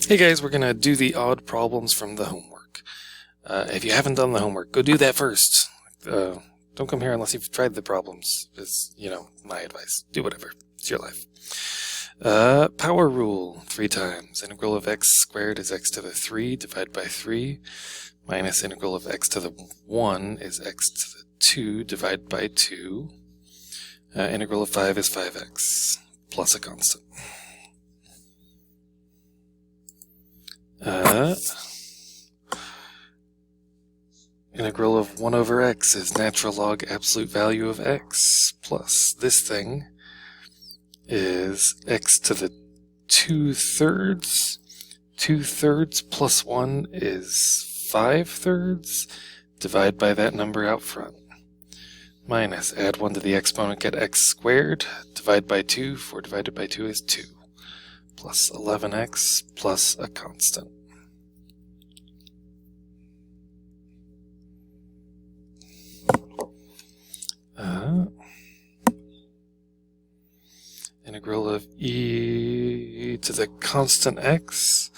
Hey guys, we're going to do the odd problems from the homework. If you haven't done the homework, go do that first. Don't come here unless you've tried the problems. Is, my advice. Do whatever. It's your life. Power rule, 3 times. Integral of x squared is x to the 3 divided by 3 minus integral of x to the 1 is x to the 2 divided by 2. Integral of 5 is 5x plus a constant. Integral of 1 over x is natural log absolute value of x plus this thing is x to the 2/3. 2/3 plus 1 is 5/3. Divide by that number out front. Minus, add 1 to the exponent, get x squared. Divide by 2, 4 divided by 2 is 2. Plus 11x plus a constant. Integral of e to the constant x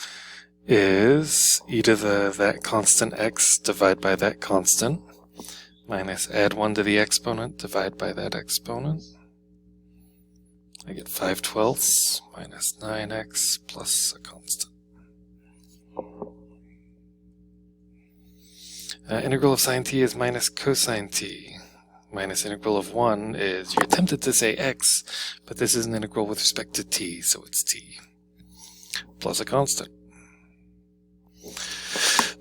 is e to that constant x divide by that constant minus add 1 to the exponent divide by that exponent. I get 5/12 minus 9x plus a constant. Integral of sine t is minus cosine t. Minus integral of 1 is, you're tempted to say x, but this is an integral with respect to t, so it's t. Plus a constant.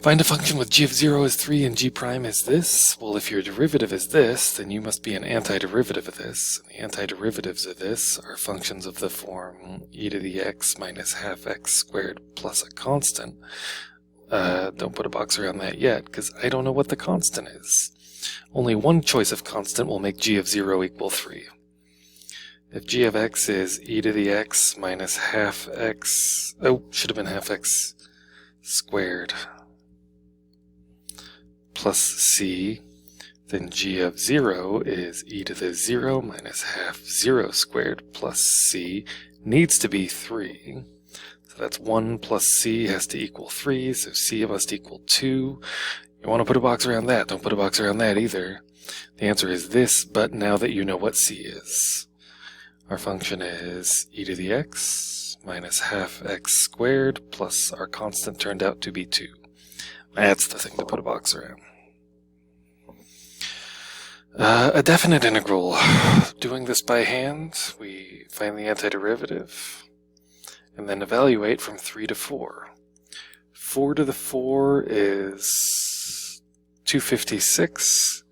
Find a function with g of 0 is 3 and g prime is this. Well, if your derivative is this, then you must be an antiderivative of this. The antiderivatives of this are functions of the form e to the x minus half x squared plus a constant. Don't put a box around that yet, because I don't know what the constant is. Only one choice of constant will make g of 0 equal 3. If g of x is e to the x minus half x, should have been half x squared plus c, then g of 0 is e to the 0 minus half 0 squared plus c needs to be 3. So that's 1 plus c has to equal 3, so c must equal 2. You want to put a box around that. Don't put a box around that either. The answer is this, but now that you know what c is. Our function is e to the x minus half x squared plus our constant turned out to be 2. That's the thing to put a box around. A definite integral. Doing this by hand, we find the antiderivative and then evaluate from 3 to 4. 4 to the 4 is 256.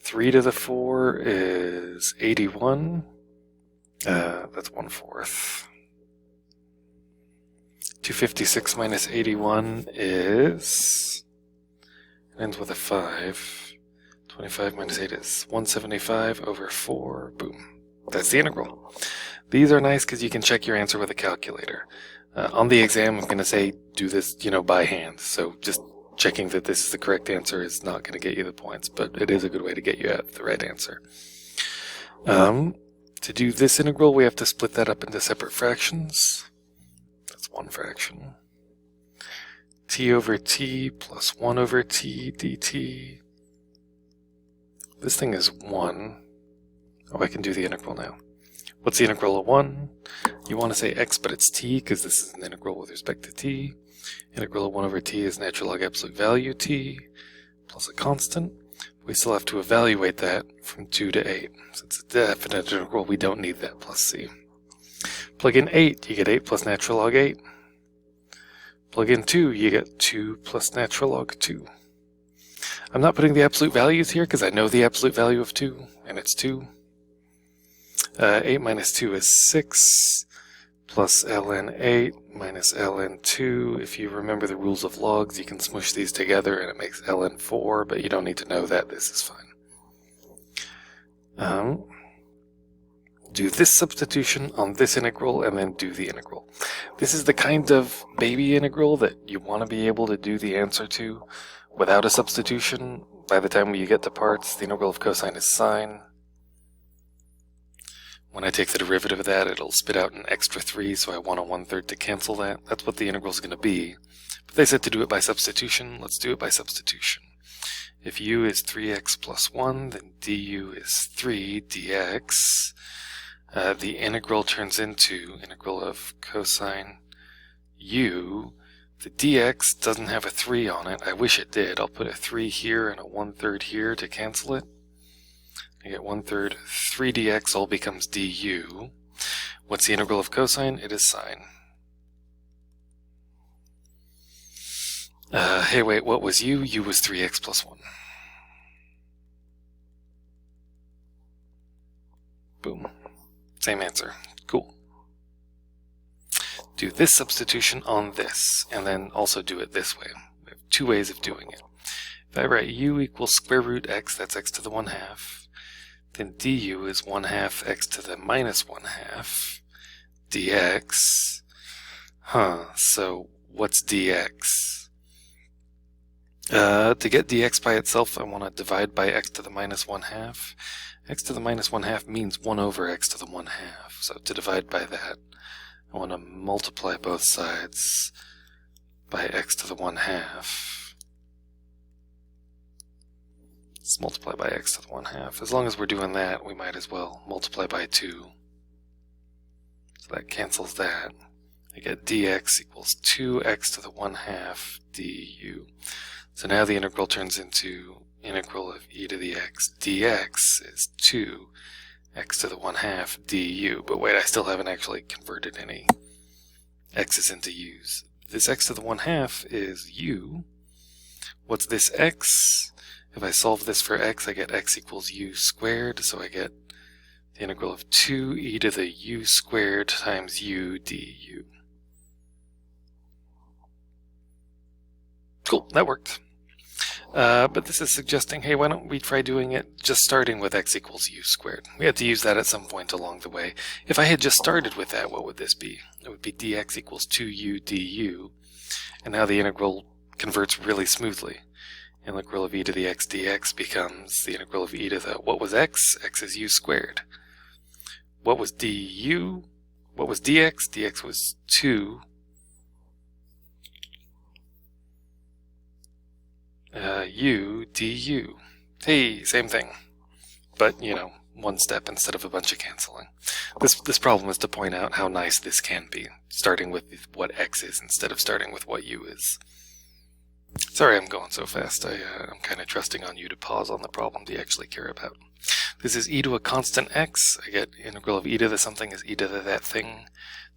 3 to the 4 is 81. That's 1/4. 256 minus 81 is, it ends with a 5. 25 minus 8 is 175 over 4. Boom. That's the integral. These are nice because you can check your answer with a calculator. On the exam, I'm going to say do this, by hand. So just checking that this is the correct answer is not going to get you the points, but it is a good way to get you at the right answer. To do this integral, we have to split that up into separate fractions. That's one fraction. T over t plus 1 over t dt. This thing is 1. Oh, I can do the integral now. What's the integral of 1? You want to say x, but it's t, because this is an integral with respect to t. Integral of 1 over t is natural log absolute value t, plus a constant. We still have to evaluate that from 2 to 8. Since it's a definite integral, we don't need that plus c. Plug in 8, you get 8 plus natural log 8. Plug in 2, you get 2 plus natural log 2. I'm not putting the absolute values here because I know the absolute value of 2, and it's 2. 8 minus 2 is 6, plus ln 8 minus ln 2. If you remember the rules of logs, you can smush these together and it makes ln 4, but you don't need to know that. This is fine. Do this substitution on this integral and then do the integral. This is the kind of baby integral that you want to be able to do the answer to without a substitution. By the time you get to parts, the integral of cosine is sine. When I take the derivative of that, it'll spit out an extra 3, so I want a 1/3 to cancel that. That's what the integral is going to be. But they said to do it by substitution. Let's do it by substitution. If u is 3x plus 1, then du is 3 dx. The integral turns into integral of cosine u. The dx doesn't have a 3 on it. I wish it did. I'll put a 3 here and a 1/3 here to cancel it. I get 1/3. 3 dx all becomes du. What's the integral of cosine? It is sine. Hey, wait, what was u? U was 3x plus 1. Boom. Same answer. Cool. Do this substitution on this, and then also do it this way. We have 2 ways of doing it. If I write u equals square root x, that's x to the 1/2, then du is 1/2 x to the minus 1/2 dx. So what's dx? To get dx by itself, I want to divide by x to the minus 1/2. X to the minus 1/2 means 1 over x to the 1/2. So to divide by that, I want to multiply both sides by x to the 1/2. Let's multiply by x to the 1/2. As long as we're doing that, we might as well multiply by 2. So that cancels that. I get dx equals 2x to the 1/2 du. So now the integral turns into integral of e to the x dx is 2x to the 1/2 du. But wait, I still haven't actually converted any x's into u's. This x to the 1/2 is u. What's this x? If I solve this for x, I get x equals u squared, so I get the integral of 2e to the u squared times u du. Cool, that worked. But this is suggesting, hey, why don't we try doing it just starting with x equals u squared? We had to use that at some point along the way. If I had just started with that, what would this be? It would be dx equals 2u du, and now the integral converts really smoothly. Integral of e to the x dx becomes the integral of e to the, what was x? X is u squared. What was du? What was dx? Dx was 2 u du. Hey, same thing, but you know, one step instead of a bunch of canceling. This problem is to point out how nice this can be, starting with what x is instead of starting with what u is. Sorry I'm going so fast. I'm kind of trusting on you to pause on the problems you actually care about. This is e to a constant x. I get integral of e to the something is e to the that thing.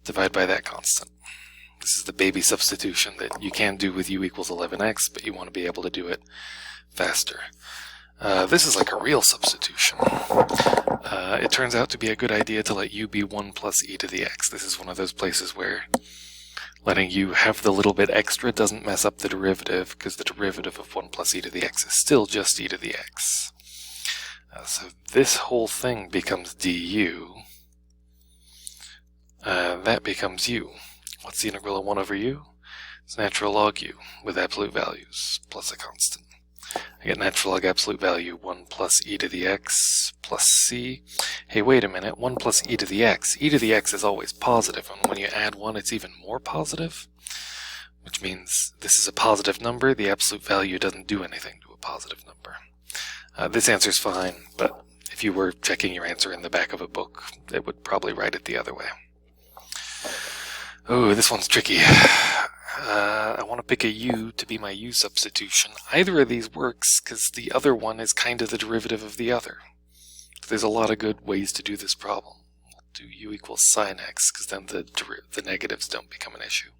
Divide by that constant. This is the baby substitution that you can do with u equals 11x, but you want to be able to do it faster. This is like a real substitution. It turns out to be a good idea to let u be 1 plus e to the x. This is one of those places where letting u have the little bit extra doesn't mess up the derivative, because the derivative of 1 plus e to the x is still just e to the x. So this whole thing becomes du. That becomes u. What's the integral of 1 over u? It's natural log u with absolute values plus a constant. I get natural log absolute value 1 plus e to the x plus c. Hey, wait a minute, 1 plus e to the x. E to the x is always positive, and when you add 1 it's even more positive, which means this is a positive number. The absolute value doesn't do anything to a positive number. This answer's fine, but if you were checking your answer in the back of a book, it would probably write it the other way. Oh, this one's tricky. I want to pick a u to be my u substitution. Either of these works, because the other one is kind of the derivative of the other. There's a lot of good ways to do this problem. We'll do u equals sine x, because then the negatives don't become an issue.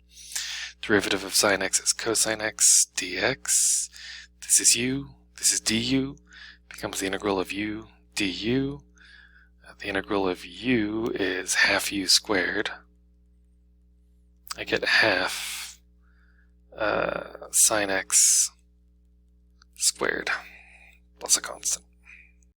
Derivative of sine x is cosine x dx. This is u. This is du. Becomes the integral of u du. The integral of u is half u squared. I get half sine x squared plus a constant.